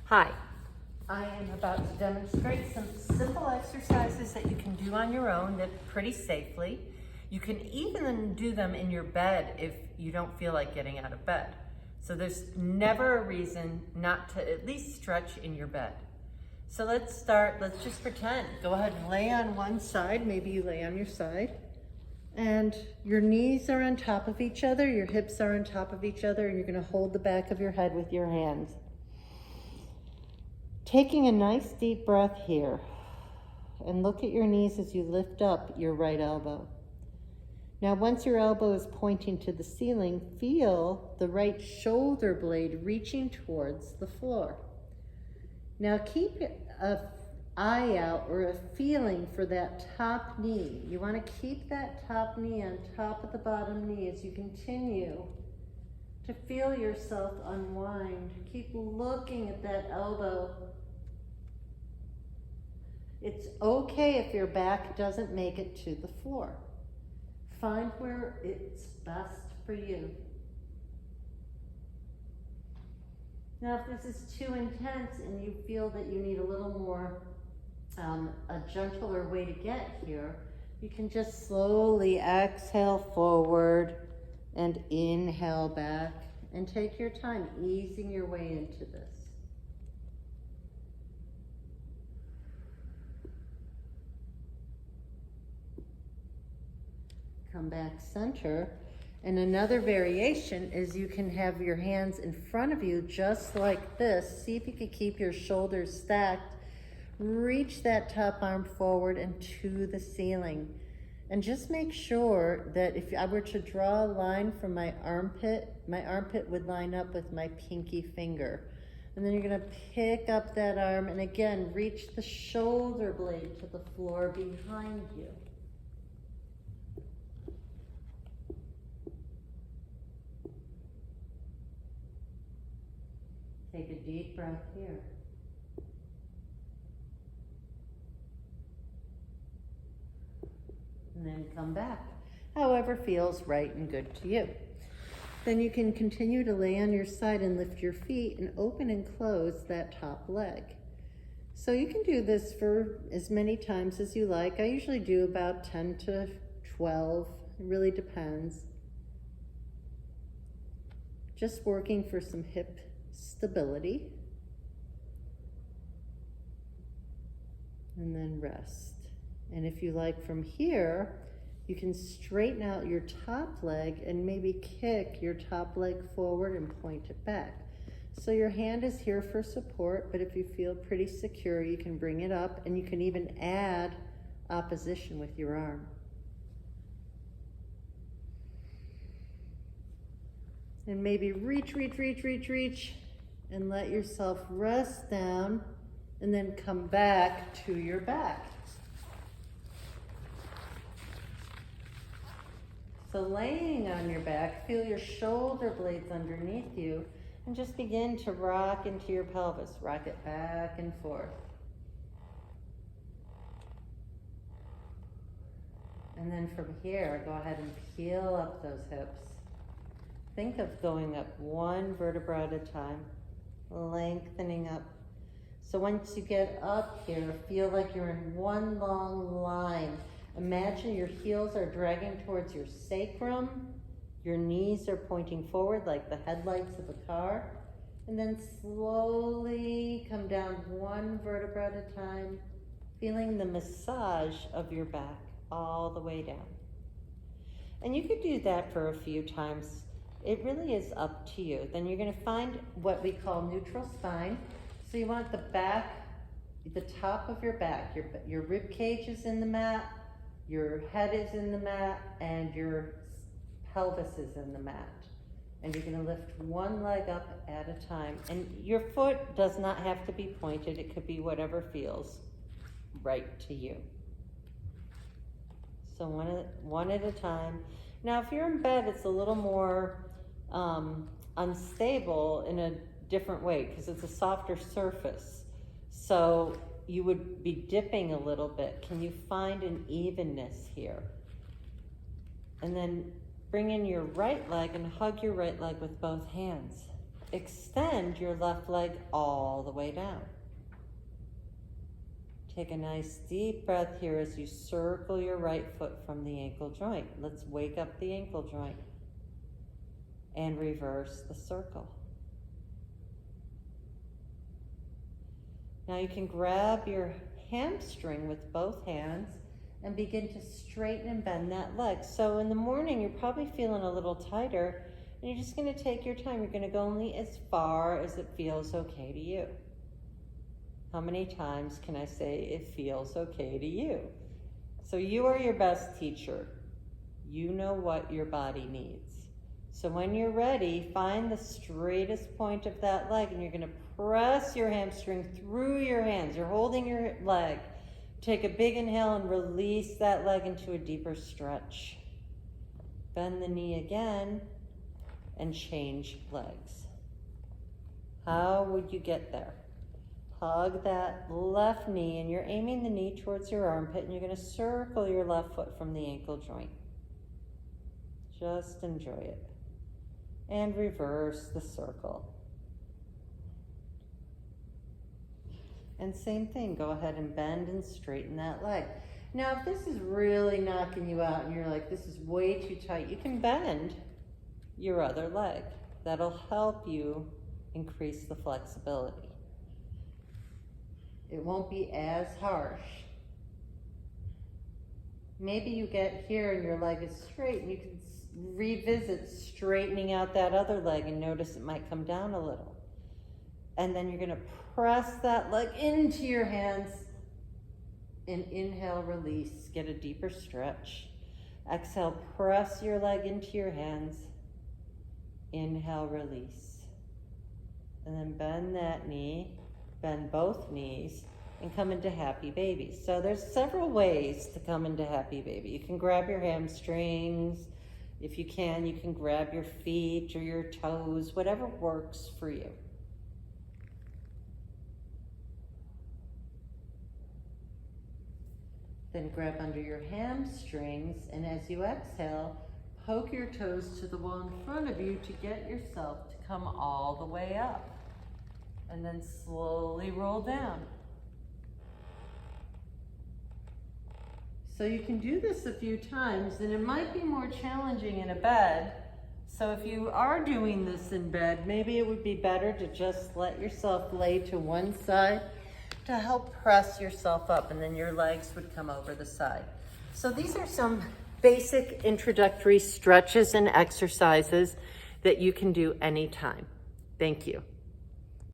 Hi, I am about to demonstrate some simple exercises that you can do on your own that pretty safely. You can even do them in your bed if you don't feel like getting out of bed. So there's never a reason not to at least stretch in your bed. So let's start, let's just pretend. Go ahead and lay on one side, maybe you lay on your side. And your knees are on top of each other, your hips are on top of each other, and you're gonna hold the back of your head with your hands. Taking a nice deep breath here, and look at your knees as you lift up your right elbow. Now, once your elbow is pointing to the ceiling, feel the right shoulder blade reaching towards the floor. Now, keep an eye out or a feeling for that top knee. You want to keep that top knee on top of the bottom knee as you continue to feel yourself unwind. Keep looking at that elbow. It's okay if your back doesn't make it to the floor. Find where it's best for you. Now, if this is too intense and you feel that you need a little more, a gentler way to get here, you can just slowly exhale forward and inhale back, and take your time easing your way into this. Come back center. And another variation is you can have your hands in front of you just like this. See if you can keep your shoulders stacked. Reach that top arm forward and to the ceiling. And just make sure that if I were to draw a line from my armpit would line up with my pinky finger. And then you're gonna pick up that arm and again, reach the shoulder blade to the floor behind you. Take a deep breath here. And then come back, however feels right and good to you. Then you can continue to lay on your side and lift your feet and open and close that top leg. So you can do this for as many times as you like. I usually do about 10 to 12, it really depends. Just working for some hip stability. And then rest. And if you like from here, you can straighten out your top leg and maybe kick your top leg forward and point it back. So your hand is here for support, but if you feel pretty secure, you can bring it up and you can even add opposition with your arm. And maybe reach, and let yourself rest down and then come back to your back. So laying on your back, feel your shoulder blades underneath you and just begin to rock into your pelvis. Rock it back and forth. And then from here, go ahead and peel up those hips. Think of going up one vertebra at a time, lengthening up. So once you get up here, feel like you're in one long line. Imagine your heels are dragging towards your sacrum, your knees are pointing forward like the headlights of a car, and then slowly come down one vertebra at a time, feeling the massage of your back all the way down. And you could do that for a few times. It really is up to you. Then you're gonna find what we call neutral spine. So you want the back, the top of your back, your rib cage is in the mat, your head is in the mat, and your pelvis is in the mat. And you're gonna lift one leg up at a time. And your foot does not have to be pointed. It could be whatever feels right to you. So one at a time. Now, if you're in bed, it's a little more unstable in a different way because it's a softer surface. So you would be dipping a little bit. Can you find an evenness here? And then bring in your right leg and hug your right leg with both hands. extend your left leg all the way down. Take a nice deep breath here as you circle your right foot from the ankle joint. Let's wake up the ankle joint and reverse the circle. Now you can grab your hamstring with both hands and begin to straighten and bend that leg. So in the morning, you're probably feeling a little tighter, and you're just gonna take your time. You're gonna go only as far as it feels okay to you. How many times can I say it feels okay to you? So you are your best teacher. You know what your body needs. So when you're ready, find the straightest point of that leg, and you're gonna press your hamstring through your hands. You're holding your leg. Take a big inhale and release that leg into a deeper stretch. Bend the knee again and change legs. How would you get there? Hug that left knee, and you're aiming the knee towards your armpit, and you're gonna circle your left foot from the ankle joint. Just enjoy it. And reverse the circle. And same thing, go ahead and bend and straighten that leg. Now, if this is really knocking you out and you're like, this is way too tight, you can bend your other leg. That'll help you increase the flexibility. It won't be as harsh. Maybe you get here and your leg is straight, and you can revisit straightening out that other leg and notice it might come down a little. And then you're gonna press that leg into your hands and inhale, release, get a deeper stretch. Exhale, press your leg into your hands. Inhale, release. And then bend that knee, bend both knees, and come into happy baby. So there's several ways to come into happy baby. You can grab your hamstrings. If you can grab your feet or your toes, whatever works for you. Then grab under your hamstrings, and as you exhale, poke your toes to the wall in front of you to get yourself to come all the way up. And then slowly roll down. So you can do this a few times, and it might be more challenging in a bed. So if you are doing this in bed, maybe it would be better to just let yourself lay to one side to help press yourself up, and then your legs would come over the side. So these are some basic introductory stretches and exercises that you can do anytime. Thank you.